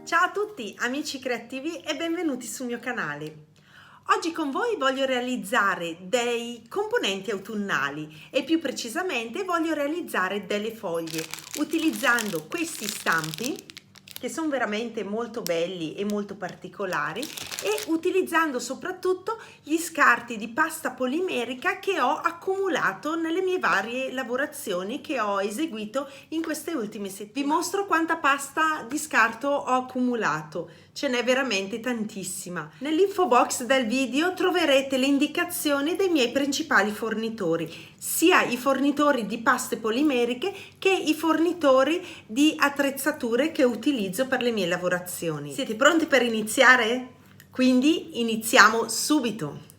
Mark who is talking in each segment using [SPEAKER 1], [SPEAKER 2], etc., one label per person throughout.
[SPEAKER 1] Ciao a tutti amici creativi e benvenuti sul mio canale. Oggi con voi voglio realizzare dei componenti autunnali e più precisamente voglio realizzare delle foglie utilizzando questi stampi che sono veramente molto belli e molto particolari e utilizzando soprattutto gli scarti di pasta polimerica che ho accumulato nelle mie varie lavorazioni che ho eseguito in queste ultime settimane. Vi mostro quanta pasta di scarto ho accumulato, ce n'è veramente tantissima. Nell'info box del video troverete le indicazioni dei miei principali fornitori, sia i fornitori di paste polimeriche che i fornitori di attrezzature che utilizzo per le mie lavorazioni. Siete pronti per iniziare? Quindi iniziamo subito!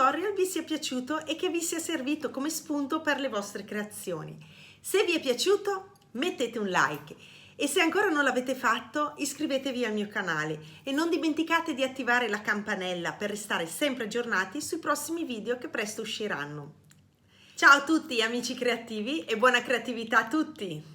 [SPEAKER 1] tutorial vi sia piaciuto e che vi sia servito come spunto per le vostre creazioni. Se vi è piaciuto, mettete un like e se ancora non l'avete fatto, iscrivetevi al mio canale e non dimenticate di attivare la campanella per restare sempre aggiornati sui prossimi video che presto usciranno. Ciao a tutti amici creativi e buona creatività a tutti!